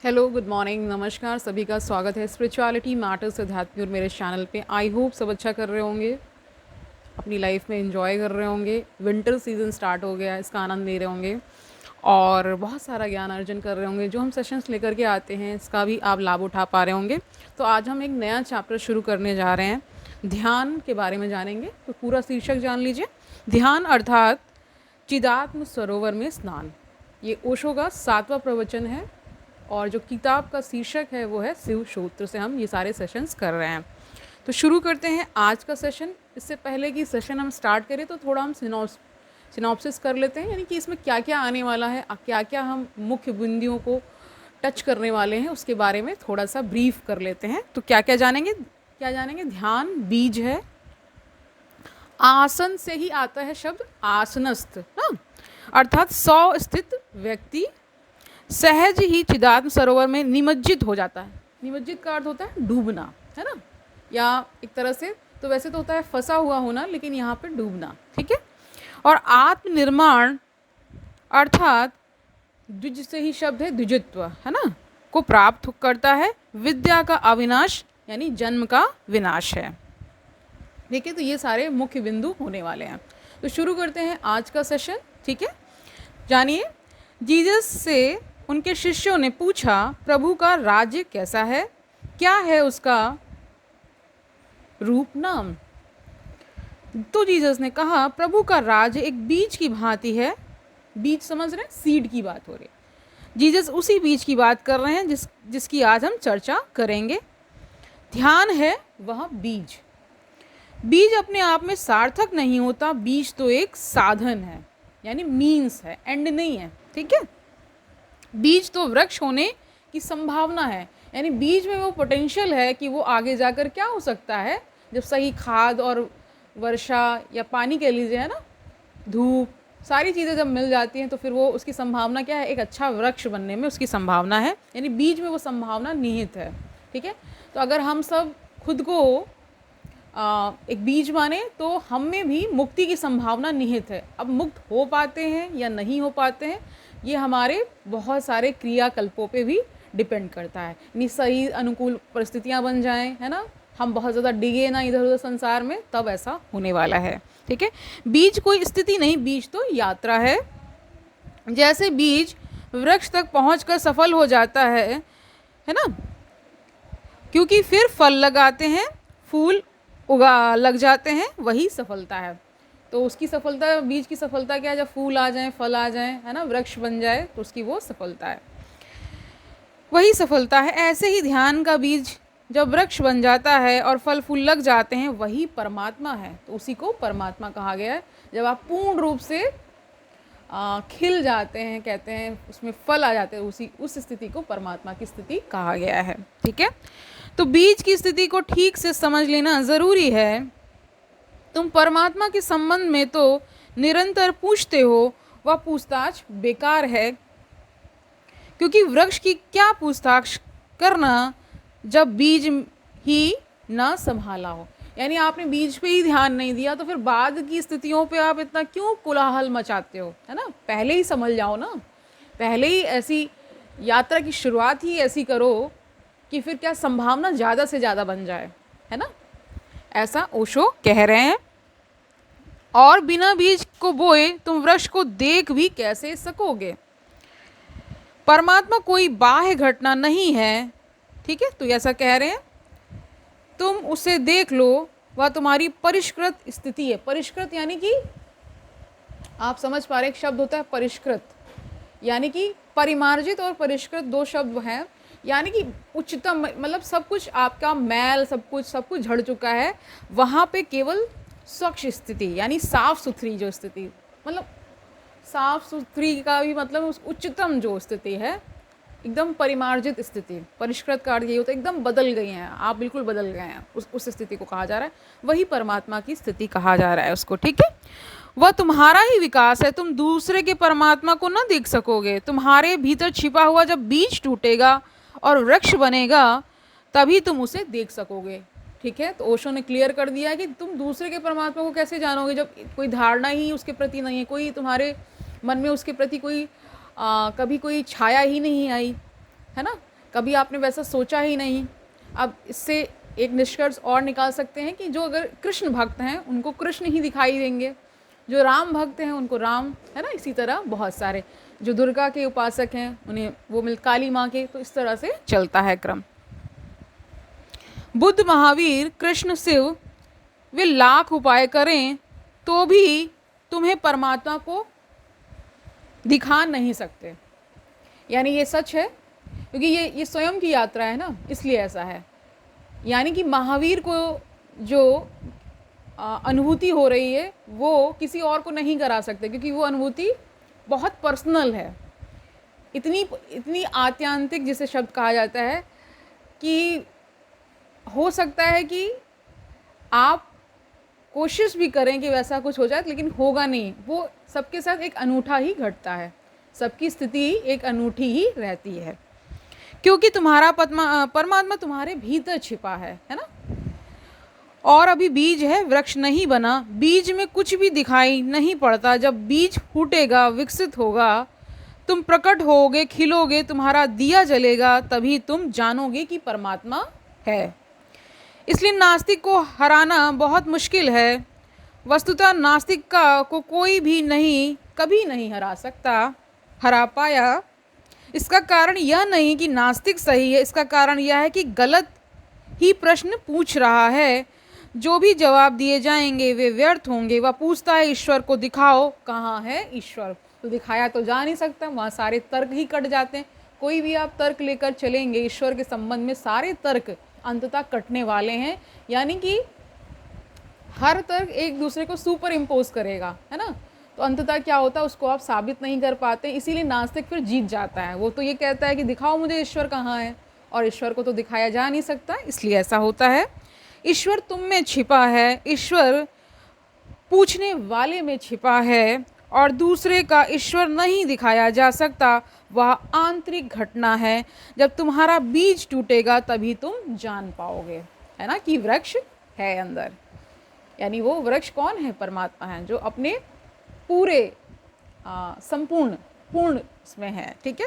Hello, good morning, नमस्कार, सभी का स्वागत है स्पिरिचुअलिटी मैटर्स अध्यात्म और मेरे चैनल पे। आई होप सब अच्छा कर रहे होंगे, अपनी लाइफ में एंजॉय कर रहे होंगे। विंटर सीजन स्टार्ट हो गया है, इसका आनंद ले रहे होंगे और बहुत सारा ज्ञान अर्जन कर रहे होंगे। जो हम सेशंस लेकर के आते हैं इसका भी आप लाभ उठा पा रहे होंगे। तो आज हम एक नया चैप्टर शुरू करने जा रहे हैं, ध्यान के बारे में जानेंगे। तो पूरा शीर्षक जान लीजिए, ध्यान अर्थात चिदात्म सरोवर में स्नान। ये ओशो का 7वां प्रवचन है और जो किताब का शीर्षक है वो है शिव सूत्र से हम ये सारे सेशंस कर रहे हैं। तो शुरू करते हैं आज का सेशन। इससे पहले कि सेशन हम स्टार्ट करें तो थोड़ा हम सिनॉप्सिस कर लेते हैं, यानी कि इसमें क्या क्या आने वाला है, क्या क्या हम मुख्य बिंदुओं को टच करने वाले हैं उसके बारे में थोड़ा सा ब्रीफ कर लेते हैं। तो क्या क्या जानेंगे। ध्यान बीज है, आसन से ही आता है शब्द आसनस्थ, अर्थात 100 स्थित व्यक्ति सहज ही चिदात्म सरोवर में निमज्जित हो जाता है। निमज्जित का अर्थ होता है डूबना, है ना, या एक तरह से तो वैसे तो होता है फंसा हुआ होना, लेकिन यहाँ पे डूबना, ठीक है। और आत्मनिर्माण अर्थात द्विज से ही शब्द है द्विजत्व, है ना, को प्राप्त करता है। विद्या का अविनाश यानी जन्म का विनाश है। ठीक है, तो ये सारे मुख्य बिंदु होने वाले हैं। तो शुरू करते हैं आज का सेशन, ठीक है। जानिए, जीसस से उनके शिष्यों ने पूछा, प्रभु का राज्य कैसा है, क्या है उसका रूप नाम। तो जीसस ने कहा, प्रभु का राज्य एक बीज की भांति है। बीज समझ रहे हैं, सीड की बात हो रही है। जीसस उसी बीज की बात कर रहे हैं जिसकी आज हम चर्चा करेंगे। ध्यान है वह बीज। बीज अपने आप में सार्थक नहीं होता, बीज तो एक साधन है, यानी मीन्स है, एंड नहीं है, ठीक है। बीज तो वृक्ष होने की संभावना है, यानी बीज में वो पोटेंशियल है कि वो आगे जाकर क्या हो सकता है, जब सही खाद और वर्षा या पानी कह लीजिए, है ना, धूप, सारी चीज़ें जब मिल जाती हैं तो फिर वो उसकी संभावना क्या है, एक अच्छा वृक्ष बनने में उसकी संभावना है, यानी बीज में वो संभावना निहित है, ठीक है। तो अगर हम सब खुद को एक बीज माने तो हम में भी मुक्ति की संभावना निहित है। अब मुक्त हो पाते हैं या नहीं हो पाते हैं, ये हमारे बहुत सारे क्रियाकल्पों पे भी डिपेंड करता है। यानी सही अनुकूल परिस्थितियां बन जाएं, है ना, हम बहुत ज़्यादा डिगे ना इधर उधर संसार में, तब ऐसा होने वाला है, ठीक है। बीज कोई स्थिति नहीं, बीज तो यात्रा है। जैसे बीज वृक्ष तक पहुंचकर सफल हो जाता है ना, क्योंकि फिर फल लगाते हैं, फूल उगा लग जाते हैं, वही सफलता है। तो उसकी सफलता, बीज की सफलता क्या है, जब फूल आ जाएं, फल आ जाएं, है ना, वृक्ष बन जाए, तो उसकी वो सफलता है, वही सफलता है। ऐसे ही ध्यान का बीज जब वृक्ष बन जाता है और फल फूल लग जाते हैं, वही परमात्मा है। तो उसी को परमात्मा कहा गया है। जब आप पूर्ण रूप से खिल जाते हैं, कहते हैं उसमें फल आ जाते हैं, उस स्थिति को परमात्मा की स्थिति कहा गया है, ठीक है। तो बीज की स्थिति को ठीक से समझ लेना ज़रूरी है। तुम परमात्मा के संबंध में तो निरंतर पूछते हो, वह पूछताछ बेकार है, क्योंकि वृक्ष की क्या पूछताछ करना जब बीज ही ना संभाला हो। यानी आपने बीज पे ही ध्यान नहीं दिया, तो फिर बाद की स्थितियों पे आप इतना क्यों कोलाहल मचाते हो, है ना। पहले ही समझ जाओ ना, पहले ही ऐसी यात्रा की शुरुआत ही ऐसी करो कि फिर क्या संभावना ज़्यादा से ज़्यादा बन जाए, है ना। ऐसा ओशो कह रहे हैं। और बिना बीज को बोए तुम वृक्ष को देख भी कैसे सकोगे। परमात्मा कोई बाह्य घटना नहीं है, ठीक है। तो ऐसा कह रहे हैं, तुम उसे देख लो, वह तुम्हारी परिष्कृत स्थिति है। परिष्कृत यानी कि आप समझ पा रहे, एक शब्द होता है परिष्कृत, यानी कि परिमार्जित और परिष्कृत दो शब्द हैं। यानी कि उच्चतम, मतलब सब कुछ आपका मैल, सब कुछ झड़ चुका है, वहाँ पे केवल स्वच्छ स्थिति, यानी साफ सुथरी जो स्थिति, मतलब साफ सुथरी का भी मतलब उस उच्चतम जो स्थिति है, एकदम परिमार्जित स्थिति। परिष्कृत का अर्थ यही होता है एकदम बदल गए हैं आप, बिल्कुल बदल गए हैं, उस स्थिति को कहा जा रहा है। वही परमात्मा की स्थिति कहा जा रहा है उसको, ठीक है। वह तुम्हारा ही विकास है, तुम दूसरे के परमात्मा को ना देख सकोगे। तुम्हारे भीतर छिपा हुआ जब बीज टूटेगा और वृक्ष बनेगा, तभी तुम उसे देख सकोगे, ठीक है। तो ओशो ने क्लियर कर दिया है कि तुम दूसरे के परमात्मा को कैसे जानोगे जब कोई धारणा ही उसके प्रति नहीं है, कोई तुम्हारे मन में उसके प्रति कोई कभी कोई छाया ही नहीं आई, है ना। कभी आपने वैसा सोचा ही नहीं। अब इससे एक निष्कर्ष और निकाल सकते हैं कि जो अगर कृष्ण भक्त हैं उनको कृष्ण ही दिखाई देंगे, जो राम भक्त हैं उनको राम, है ना। इसी तरह बहुत सारे जो दुर्गा के उपासक हैं उन्हें वो मिल काली माँ के, तो इस तरह से चलता है क्रम। बुद्ध, महावीर, कृष्ण, शिव वे लाख उपाय करें तो भी तुम्हें परमात्मा को दिखा नहीं सकते। यानी ये सच है, क्योंकि ये स्वयं की यात्रा है ना, इसलिए ऐसा है। यानी कि महावीर को जो अनुभूति हो रही है वो किसी और को नहीं करा सकते, क्योंकि वो अनुभूति बहुत पर्सनल है, इतनी आत्यांतिक, जिसे शब्द कहा जाता है कि हो सकता है कि आप कोशिश भी करें कि वैसा कुछ हो जाए, लेकिन होगा नहीं। वो सबके साथ एक अनूठा ही घटता है, सबकी स्थिति एक अनूठी ही रहती है, क्योंकि तुम्हारा परमात्मा तुम्हारे भीतर छिपा है ना। और अभी बीज है, वृक्ष नहीं बना। बीज में कुछ भी दिखाई नहीं पड़ता। जब बीज फूटेगा, विकसित होगा, तुम प्रकट होगे, खिलोगे, तुम्हारा दिया जलेगा, तभी तुम जानोगे कि परमात्मा है। इसलिए नास्तिक को हराना बहुत मुश्किल है। वस्तुतः नास्तिक को कोई भी कभी नहीं हरा पाया। इसका कारण यह नहीं कि नास्तिक सही है, इसका कारण यह है कि गलत ही प्रश्न पूछ रहा है। जो भी जवाब दिए जाएंगे वे व्यर्थ होंगे। वह पूछता है ईश्वर को दिखाओ, कहाँ है ईश्वर? तो दिखाया तो जा नहीं सकता, वहाँ सारे तर्क ही कट जाते हैं। कोई भी आप तर्क लेकर चलेंगे ईश्वर के संबंध में, सारे तर्क अंततः कटने वाले हैं। यानी कि हर तर्क एक दूसरे को सुपर इम्पोज करेगा, है ना। तो अंततः क्या होता है, उसको आप साबित नहीं कर पाते। इसीलिए नास्तिक फिर जीत जाता है। वो तो ये कहता है कि दिखाओ मुझे ईश्वर कहाँ है, और ईश्वर को तो दिखाया जा नहीं सकता, इसलिए ऐसा होता है। ईश्वर तुम में छिपा है, ईश्वर पूछने वाले में छिपा है, और दूसरे का ईश्वर नहीं दिखाया जा सकता। वह आंतरिक घटना है। जब तुम्हारा बीज टूटेगा तभी तुम जान पाओगे, है ना, कि वृक्ष है अंदर। यानी वो वृक्ष कौन है? परमात्मा है, जो अपने पूरे पूर्ण इसमें है। ठीक है,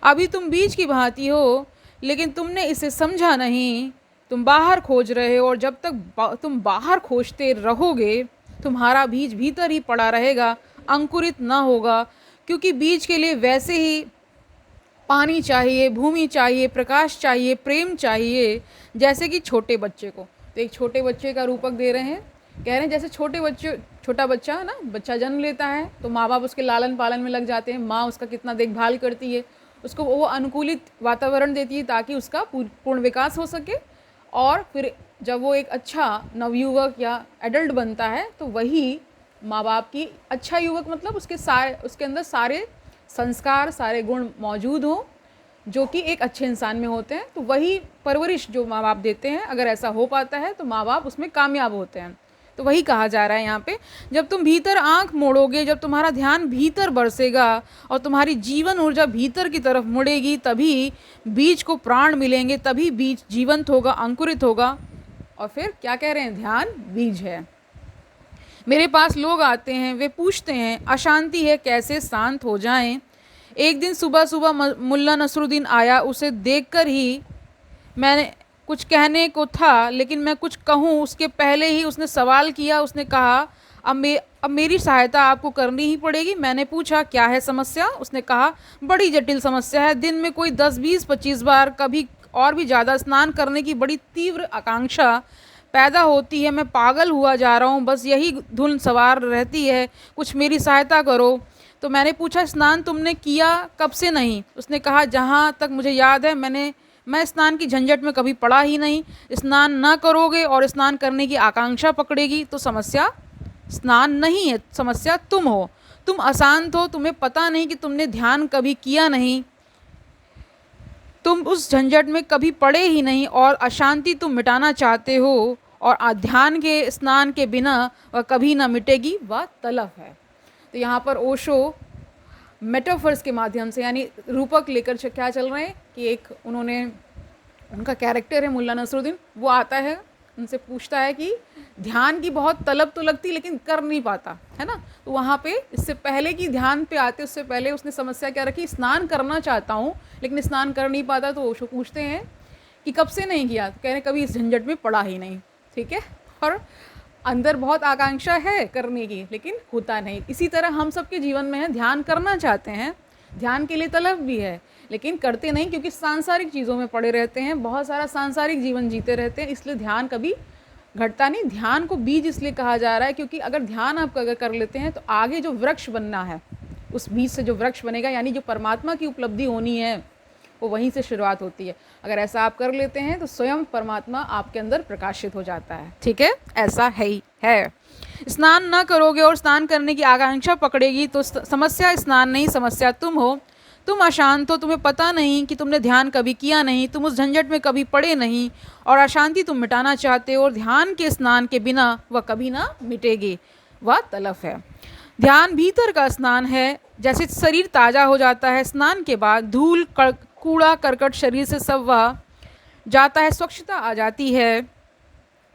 अभी तुम बीज की भांति हो, लेकिन तुमने इसे समझा नहीं। तुम बाहर खोज रहे हो, और जब तक तुम बाहर खोजते रहोगे तुम्हारा बीज भीतर ही पड़ा रहेगा, अंकुरित ना होगा। क्योंकि बीज के लिए वैसे ही पानी चाहिए, भूमि चाहिए, प्रकाश चाहिए, प्रेम चाहिए, जैसे कि छोटे बच्चे को। तो एक छोटे बच्चे का रूपक दे रहे हैं, कह रहे हैं जैसे छोटा बच्चा है ना, बच्चा जन्म लेता है तो माँ बाप उसके लालन पालन में लग जाते हैं। माँ उसका कितना देखभाल करती है, उसको वो अनुकूलित वातावरण देती है ताकि उसका पूर्ण विकास हो सके। और फिर जब वो एक अच्छा नवयुवक या एडल्ट बनता है तो वही माँ बाप की, अच्छा युवक मतलब उसके अंदर सारे संस्कार, सारे गुण मौजूद हों जो कि एक अच्छे इंसान में होते हैं। तो वही परवरिश जो माँ बाप देते हैं, अगर ऐसा हो पाता है तो माँ बाप उसमें कामयाब होते हैं। तो वही कहा जा रहा है यहाँ पे, जब तुम भीतर आंख मोड़ोगे, जब तुम्हारा ध्यान भीतर बरसेगा और तुम्हारी जीवन ऊर्जा भीतर की तरफ मुड़ेगी, तभी बीज को प्राण मिलेंगे, तभी बीज जीवंत होगा, अंकुरित होगा। और फिर क्या कह रहे हैं, ध्यान बीज है। मेरे पास लोग आते हैं, वे पूछते हैं अशांति है, कैसे शांत हो जाएं। एक दिन सुबह सुबह मुल्ला नसरुद्दीन आया। उसे देखकर ही मैंने कुछ कहने को था, लेकिन मैं कुछ कहूँ उसके पहले ही उसने सवाल किया। उसने कहा अब मेरी सहायता आपको करनी ही पड़ेगी। मैंने पूछा क्या है समस्या? उसने कहा बड़ी जटिल समस्या है। दिन में कोई 10, 20, 25 बार, कभी और भी ज़्यादा स्नान करने की बड़ी तीव्र आकांक्षा पैदा होती है। मैं पागल हुआ जा रहा हूँ, बस यही धुन सवार रहती है, कुछ मेरी सहायता करो। तो मैंने पूछा स्नान तुमने किया कब से? नहीं। उसने कहा जहाँ तक मुझे याद है मैं स्नान की झंझट में कभी पड़ा ही नहीं। स्नान ना करोगे और स्नान करने की आकांक्षा पकड़ेगी तो समस्या स्नान नहीं है, समस्या तुम हो। तुम अशांत हो, तुम्हें पता नहीं कि तुमने ध्यान कभी किया नहीं, तुम उस झंझट में कभी पड़े ही नहीं, और अशांति तुम मिटाना चाहते हो, और ध्यान के स्नान के बिना वह कभी ना मिटेगी, वह तलफ है। तो यहाँ पर ओशो मेटाफर्स के माध्यम से, यानी रूपक लेकर क्या चल रहे हैं कि उनका कैरेक्टर है मुल्ला नसरुद्दीन, वो आता है, उनसे पूछता है कि ध्यान की बहुत तलब तो लगती लेकिन कर नहीं पाता, है ना। तो वहाँ पे इससे पहले कि ध्यान पे आते उससे पहले उसने समस्या क्या रखी, स्नान करना चाहता हूँ लेकिन स्नान कर नहीं पाता। तो ओशो पूछते हैं कि कब से नहीं किया, तो कह रहे कभी इस झंझट में पड़ा ही नहीं, ठीक है। और अंदर बहुत आकांक्षा है करने की लेकिन होता नहीं। इसी तरह हम सबके जीवन में है, ध्यान करना चाहते हैं, ध्यान के लिए तलब भी है लेकिन करते नहीं, क्योंकि सांसारिक चीज़ों में पड़े रहते हैं, बहुत सारा सांसारिक जीवन जीते रहते हैं, इसलिए ध्यान कभी घटता नहीं। ध्यान को बीज इसलिए कहा जा रहा है क्योंकि अगर ध्यान आप अगर कर लेते हैं तो आगे जो वृक्ष बनना है, उस बीज से जो वृक्ष बनेगा, यानी जो परमात्मा की उपलब्धि होनी है, वो वहीं से शुरुआत होती है। अगर ऐसा आप कर लेते हैं तो स्वयं परमात्मा आपके अंदर प्रकाशित हो जाता है, ठीक है। ऐसा है ही है। स्नान ना करोगे और स्नान करने की आकांक्षा पकड़ेगी तो समस्या स्नान नहीं, समस्या तुम हो। तुम अशांत हो, तुम्हें पता नहीं कि तुमने ध्यान कभी किया नहीं, तुम उस झंझट में कभी पड़े नहीं, और अशांति तुम मिटाना चाहते हो, और ध्यान के स्नान के बिना वह कभी ना मिटेगी, वह तलफ है। ध्यान भीतर का स्नान है, जैसे शरीर ताज़ा हो जाता है स्नान के बाद, धूल कूड़ा करकट शरीर से सब वह जाता है, स्वच्छता आ जाती है।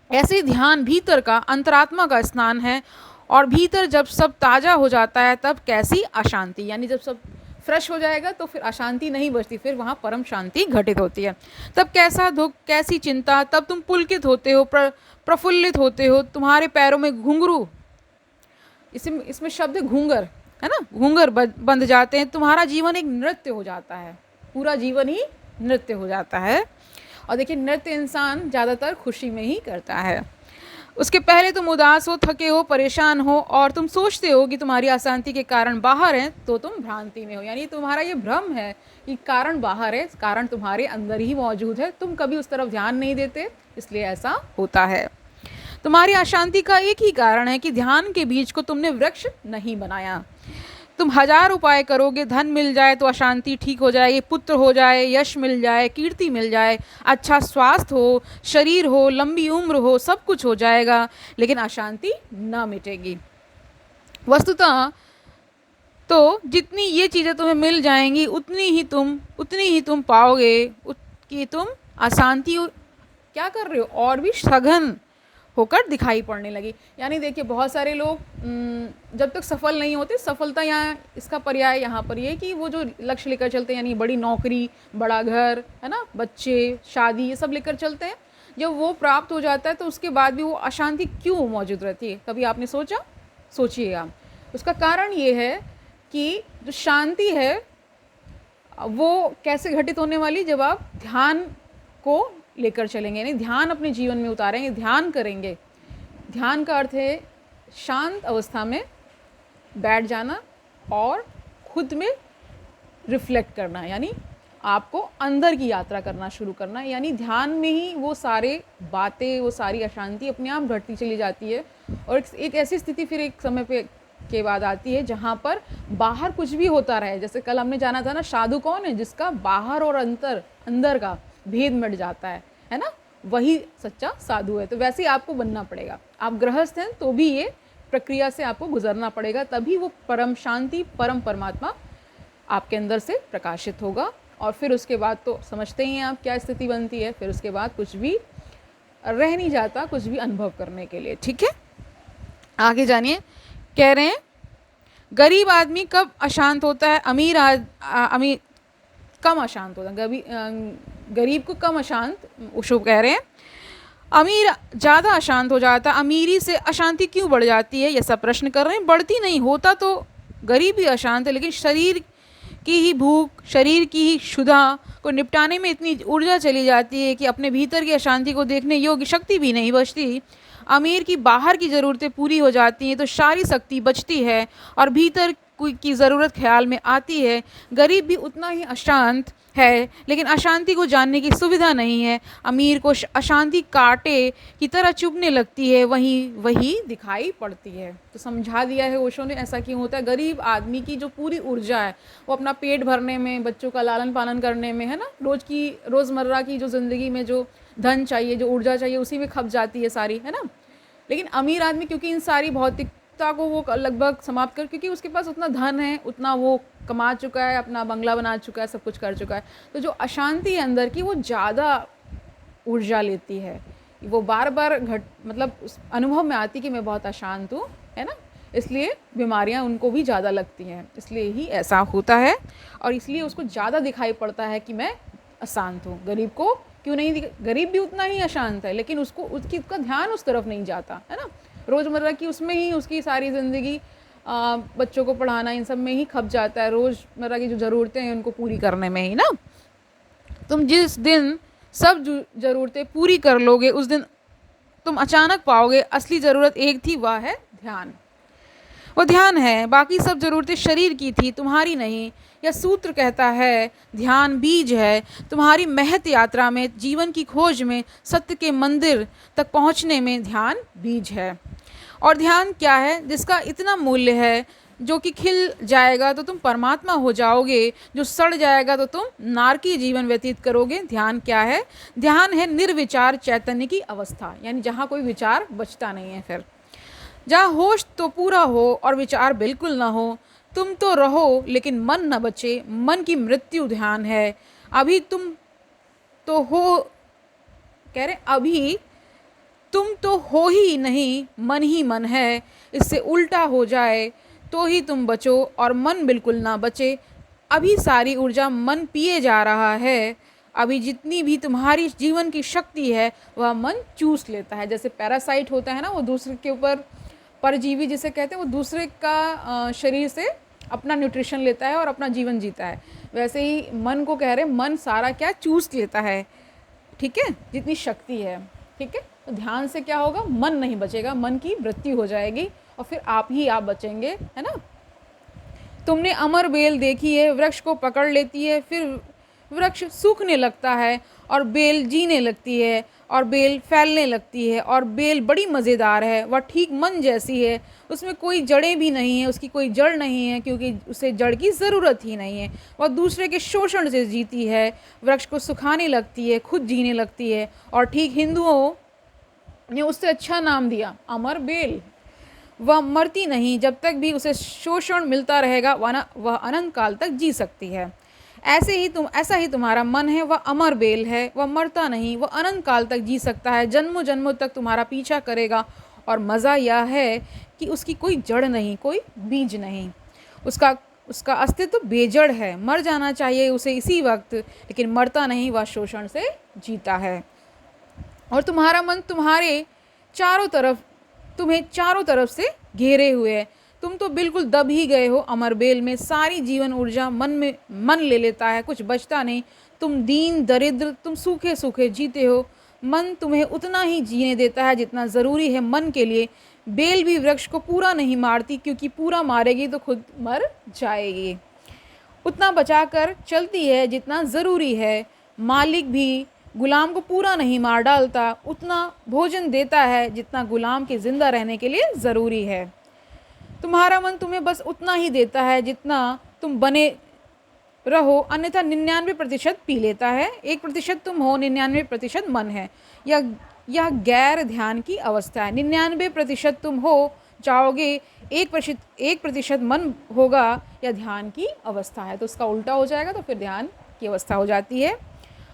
ऐसे ध्यान भीतर का अंतरात्मा का स्नान है, और भीतर जब सब ताज़ा हो जाता है तब कैसी अशांति, यानी जब सब फ्रेश हो जाएगा तो फिर अशांति नहीं बचती, फिर वहाँ परम शांति घटित होती है। तब कैसा दुख, कैसी चिंता, तब तुम पुलकित होते हो, प्रफुल्लित होते हो, तुम्हारे पैरों में घुंघरू, इसमें शब्द घूंगर है ना, घूंगर बंध जाते हैं, तुम्हारा जीवन एक नृत्य हो जाता है, पूरा जीवन ही नृत्य हो जाता है। और देखिए नृत्य इंसान ज़्यादातर खुशी में ही करता है। उसके पहले तुम उदास हो, थके हो, परेशान हो, और तुम सोचते हो कि तुम्हारी अशांति के कारण बाहर हैं, तो तुम भ्रांति में हो, यानी तुम्हारा ये भ्रम है कि कारण बाहर है, कारण तुम्हारे अंदर ही मौजूद है, तुम कभी उस तरफ ध्यान नहीं देते, इसलिए ऐसा होता है। तुम्हारी अशांति का एक ही कारण है कि ध्यान के बीज को तुमने वृक्ष नहीं बनाया। तुम 1000 उपाय करोगे, धन मिल जाए तो अशांति ठीक हो जाएगी, पुत्र हो जाए, यश मिल जाए, कीर्ति मिल जाए, अच्छा स्वास्थ्य हो, शरीर हो, लंबी उम्र हो, सब कुछ हो जाएगा, लेकिन अशांति ना मिटेगी। वस्तुतः तो जितनी ये चीज़ें तुम्हें मिल जाएंगी उतनी ही तुम पाओगे कि तुम अशांति क्या कर रहे हो, और भी सघन होकर दिखाई पड़ने लगी। यानी देखिए बहुत सारे लोग जब तक सफल नहीं होते, सफलता यहाँ इसका पर्याय यहाँ पर ये कि वो जो लक्ष्य लेकर चलते हैं, यानी बड़ी नौकरी, बड़ा घर, है ना, बच्चे, शादी, ये सब लेकर चलते हैं, जब वो प्राप्त हो जाता है तो उसके बाद भी वो अशांति क्यों मौजूद रहती है, कभी आपने सोचा? सोचिएगा। उसका कारण ये है कि जो शांति है वो कैसे घटित होने वाली, जब आप ध्यान को लेकर चलेंगे, यानी ध्यान अपने जीवन में उतारेंगे, ध्यान करेंगे। ध्यान का अर्थ है शांत अवस्था में बैठ जाना और खुद में रिफ्लेक्ट करना, यानी आपको अंदर की यात्रा करना शुरू करना, यानी ध्यान में ही वो सारे बातें, वो सारी अशांति अपने आप घटती चली जाती है। और एक ऐसी स्थिति फिर एक समय पे के बाद आती है जहाँ पर बाहर कुछ भी होता रहे, जैसे कल हमने जाना था ना, साधु कौन है, जिसका बाहर और अंदर का भेद मिट जाता है ना, वही सच्चा साधु है। तो वैसे ही आपको बनना पड़ेगा। आप गृहस्थ हैं तो भी ये प्रक्रिया से आपको गुजरना पड़ेगा, तभी वो परम शांति, परम परमात्मा आपके अंदर से प्रकाशित होगा। और फिर उसके बाद तो समझते ही हैं आप क्या स्थिति बनती है, फिर उसके बाद कुछ भी रह नहीं जाता, कुछ भी अनुभव करने के लिए, ठीक है। आगे जानिए, कह रहे हैं गरीब आदमी कब अशांत होता है, अमीर कम अशांत होता है, गरीब को कम अशांत, ओशो कह रहे हैं। अमीर ज़्यादा अशांत हो जाता है, अमीरी से अशांति क्यों बढ़ जाती है, ये सब प्रश्न कर रहे हैं। बढ़ती नहीं, होता तो गरीब ही अशांत है, लेकिन शरीर की ही भूख, शरीर की ही क्षुधा को निपटाने में इतनी ऊर्जा चली जाती है कि अपने भीतर की अशांति को देखने योग्य शक्ति भी नहीं बचती। अमीर की बाहर की ज़रूरतें पूरी हो जाती हैं तो सारी शक्ति बचती है और भीतर की ज़रूरत ख्याल में आती है। गरीब भी उतना ही अशांत है, लेकिन अशांति को जानने की सुविधा नहीं है। अमीर को अशांति कांटे की तरह चुभने लगती है, वही दिखाई पड़ती है। तो समझा दिया है ओशो ने ऐसा क्यों होता है। गरीब आदमी की जो पूरी ऊर्जा है वो अपना पेट भरने में, बच्चों का लालन पालन करने में, है ना, रोज़मर्रा की जो ज़िंदगी में जो धन चाहिए, जो ऊर्जा चाहिए, उसी में खप जाती है सारी, है ना। लेकिन अमीर आदमी क्योंकि इन सारी भौतिकता को वो लगभग समाप्त कर, क्योंकि उसके पास उतना धन है, उतना वो कमा चुका है, अपना बंगला बना चुका है, सब कुछ कर चुका है, तो जो अशांति है अंदर की वो ज़्यादा ऊर्जा लेती है, वो बार बार मतलब उस अनुभव में आती कि मैं बहुत अशांत हूँ, है ना, इसलिए बीमारियाँ उनको भी ज़्यादा लगती हैं, इसलिए ही ऐसा होता है और इसलिए उसको ज़्यादा दिखाई पड़ता है कि मैं अशांत हूँ। गरीब को क्यों नहीं, गरीब भी उतना ही अशांत है, लेकिन उसका ध्यान उस तरफ नहीं जाता, है ना, रोज़मर्रा की उसमें ही उसकी सारी ज़िंदगी बच्चों को पढ़ाना इन सब में ही खप जाता है, रोज़मर्रा की जो ज़रूरतें हैं उनको पूरी करने में ही ना। तुम जिस दिन सब ज़रूरतें पूरी कर लोगे उस दिन तुम अचानक पाओगे असली ज़रूरत एक थी, वह है ध्यान। वो ध्यान है, बाकी सब ज़रूरतें शरीर की थी, तुम्हारी नहीं। यह सूत्र कहता है ध्यान बीज है तुम्हारी महत यात्रा में, जीवन की खोज में, सत्य के मंदिर तक पहुंचने में ध्यान बीज है। और ध्यान क्या है जिसका इतना मूल्य है, जो कि खिल जाएगा तो तुम परमात्मा हो जाओगे, जो सड़ जाएगा तो तुम नारकीय जीवन व्यतीत करोगे। ध्यान क्या है? ध्यान है निर्विचार चैतन्य की अवस्था, यानी जहाँ कोई विचार बचता नहीं है, फिर जहाँ होश तो पूरा हो और विचार बिल्कुल ना हो। तुम तो रहो लेकिन मन न बचे, मन की मृत्यु ध्यान है। अभी तुम तो हो, कह रहे अभी तुम तो हो ही नहीं, मन ही मन है। इससे उल्टा हो जाए तो ही तुम बचो और मन बिल्कुल ना बचे। अभी सारी ऊर्जा मन पिए जा रहा है, अभी जितनी भी तुम्हारी जीवन की शक्ति है वह मन चूस लेता है। जैसे पैरासाइट होता है ना, वो दूसरे के ऊपर, परजीवी जिसे कहते हैं, वो दूसरे का शरीर से अपना न्यूट्रिशन लेता है और अपना जीवन जीता है। वैसे ही मन को कह रहे मन सारा क्या चूस लेता है, ठीक है, जितनी शक्ति है, ठीक है। तो ध्यान से क्या होगा, मन नहीं बचेगा, मन की मृत्यु हो जाएगी और फिर आप ही आप बचेंगे, है ना। तुमने अमर बेल देखी है, वृक्ष को पकड़ लेती है, फिर वृक्ष सूखने लगता है और बेल जीने लगती है और बेल फैलने लगती है और बेल बड़ी मज़ेदार है। वह ठीक मन जैसी है, उसमें कोई जड़ें भी नहीं है, उसकी कोई जड़ नहीं है क्योंकि उसे जड़ की ज़रूरत ही नहीं है। वह दूसरे के शोषण से जीती है, वृक्ष को सुखाने लगती है, खुद जीने लगती है। और ठीक हिंदुओं ने उससे अच्छा नाम दिया, अमर बेल। वह मरती नहीं, जब तक भी उसे शोषण मिलता रहेगा वह अनंत काल तक जी सकती है। ऐसा ही तुम्हारा मन है, वह अमर बेल है, वह मरता नहीं, वह अनंत काल तक जी सकता है, जन्मों जन्मों तक तुम्हारा पीछा करेगा। और मज़ा यह है कि उसकी कोई जड़ नहीं, कोई बीज नहीं, उसका अस्तित्व बेजड़ है। मर जाना चाहिए उसे इसी वक्त, लेकिन मरता नहीं, वह शोषण से जीता है। और तुम्हारा मन तुम्हें चारों तरफ से घेरे हुए है। तुम तो बिल्कुल दब ही गए हो अमर बेल में, सारी जीवन ऊर्जा मन ले लेता है, कुछ बचता नहीं। तुम दीन दरिद्र, तुम सूखे सूखे जीते हो। मन तुम्हें उतना ही जीने देता है जितना ज़रूरी है मन के लिए। बेल भी वृक्ष को पूरा नहीं मारती, क्योंकि पूरा मारेगी तो खुद मर जाएगी। उतना बचाकर चलती है जितना ज़रूरी है। मालिक भी गुलाम को पूरा नहीं मार डालता, उतना भोजन देता है जितना गुलाम के ज़िंदा रहने के लिए ज़रूरी है। तुम्हारा मन तुम्हें बस उतना ही देता है जितना तुम बने रहो, अन्यथा 99% पी लेता है। 1% तुम हो, 99% मन है। यह गैर ध्यान की अवस्था है। 99% तुम हो जाओगे, 1% मन होगा, यह ध्यान की अवस्था है। तो उसका उल्टा हो जाएगा तो फिर ध्यान की अवस्था हो जाती है।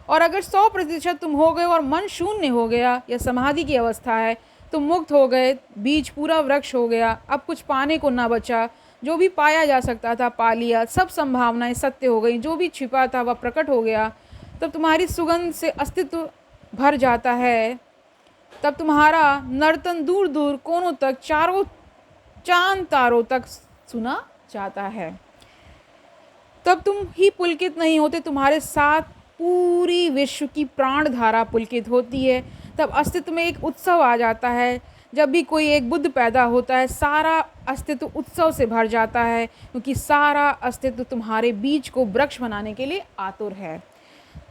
और अगर 100% तुम हो गए और मन शून्य हो गया, यह समाधि की अवस्था है। तुम मुक्त हो गए, बीज पूरा वृक्ष हो गया, अब कुछ पाने को ना बचा। जो भी पाया जा सकता था पा लिया, सब संभावनाएं सत्य हो गई, जो भी छिपा था वह प्रकट हो गया। तब तुम्हारी सुगंध से अस्तित्व भर जाता है। तब तुम्हारा नर्तन दूर दूर कोनों तक, चारों चांद तारों तक सुना जाता है। तब तुम ही पुलकित नहीं होते, तुम्हारे साथ पूरी विश्व की प्राण धारा पुलकित होती है। तब अस्तित्व में एक उत्सव आ जाता है। जब भी कोई एक बुद्ध पैदा होता है, सारा अस्तित्व उत्सव से भर जाता है, क्योंकि सारा अस्तित्व तुम्हारे बीज को वृक्ष बनाने के लिए आतुर है।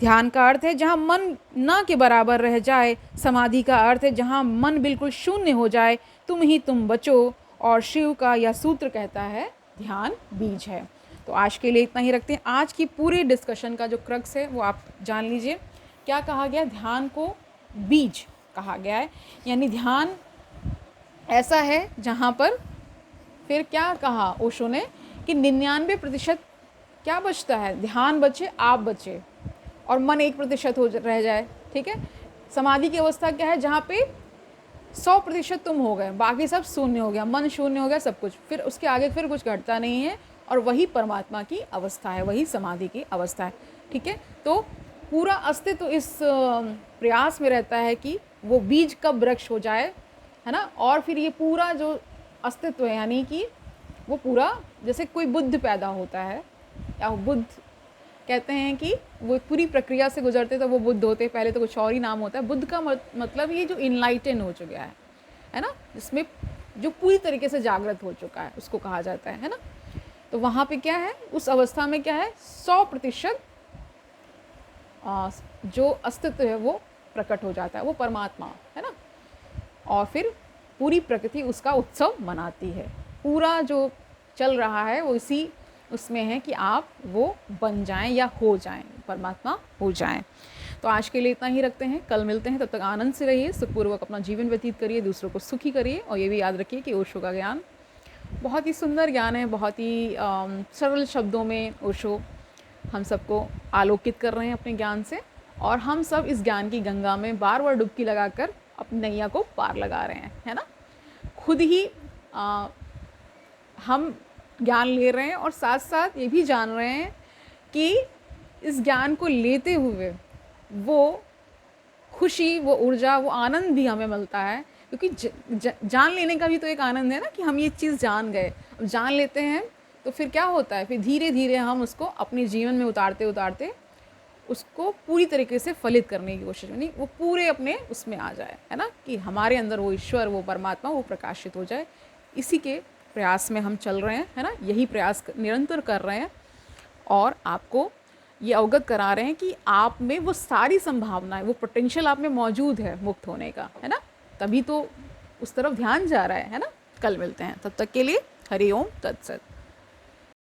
ध्यान का अर्थ है जहाँ मन ना के बराबर रह जाए। समाधि का अर्थ है जहाँ मन बिल्कुल शून्य हो जाए। तुम ही तुम बचो। और शिव का यह सूत्र कहता है ध्यान बीज है। तो आज के लिए इतना ही रखते हैं। आज की पूरे डिस्कशन का जो क्रक्स है वो आप जान लीजिए। क्या कहा गया? ध्यान को बीज कहा गया है, यानी ध्यान ऐसा है जहाँ पर, फिर क्या कहा ओशो ने कि 99% क्या बचता है? ध्यान बचे, आप बचे और मन 1% हो रह जाए, ठीक है। समाधि की अवस्था क्या है? जहाँ पे 100% तुम हो गए, बाकी सब शून्य हो गया, मन शून्य हो गया, सब कुछ, फिर उसके आगे फिर कुछ घटता नहीं है, और वही परमात्मा की अवस्था है, वही समाधि की अवस्था है। ठीक है, तो पूरा अस्तित्व इस प्रयास में रहता है कि वो बीज कब वृक्ष हो जाए, है ना। और फिर ये पूरा जो अस्तित्व है, यानी कि वो पूरा, जैसे कोई बुद्ध पैदा होता है, या बुद्ध कहते हैं कि वो पूरी प्रक्रिया से गुजरते तो वो बुद्ध होते, पहले तो कुछ और ही नाम होता है। बुद्ध का मतलब ये जो इनलाइटन हो चुका है ना, जिसमें जो पूरी तरीके से जागृत हो चुका है, उसको कहा जाता है ना। तो वहाँ पे क्या है, उस अवस्था में क्या है, 100% जो अस्तित्व है वो प्रकट हो जाता है, वो परमात्मा है ना। और फिर पूरी प्रकृति उसका उत्सव मनाती है। पूरा जो चल रहा है वो इसी उसमें है कि आप वो बन जाएं या हो जाएं, परमात्मा हो जाएं। तो आज के लिए इतना ही रखते हैं, कल मिलते हैं। तब तक आनंद से रहिए, सुखपूर्वक अपना जीवन व्यतीत करिए, दूसरों को सुखी करिए। और ये भी याद रखिए कि ओशो का ज्ञान बहुत ही सुंदर ज्ञान है, बहुत ही सरल शब्दों में ओशो हम सबको आलोकित कर रहे हैं अपने ज्ञान से, और हम सब इस ज्ञान की गंगा में बार बार डुबकी लगाकर अपनी नैया को पार लगा रहे हैं, है ना। खुद ही हम ज्ञान ले रहे हैं, और साथ साथ ये भी जान रहे हैं कि इस ज्ञान को लेते हुए वो खुशी, वो ऊर्जा, वो आनंद भी हमें मिलता है। क्योंकि जान लेने का भी तो एक आनंद है ना, कि हम ये चीज़ जान गए। अब जान लेते हैं तो फिर क्या होता है, फिर धीरे धीरे हम उसको अपने जीवन में उतारते उतारते उसको पूरी तरीके से फलित करने की कोशिश, नहीं वो पूरे अपने उसमें आ जाए, है ना, कि हमारे अंदर वो ईश्वर, वो परमात्मा, वो प्रकाशित हो जाए। इसी के प्रयास में हम चल रहे हैं, है ना, यही प्रयास निरंतर कर रहे हैं, और आपको ये अवगत करा रहे हैं कि आप में वो सारी संभावनाएं, वो पोटेंशियल आप में मौजूद है मुक्त होने का, है ना। तभी तो उस तरफ ध्यान जा रहा है ना। कल मिलते हैं, तब तक के लिए हरि ओम तत्सत।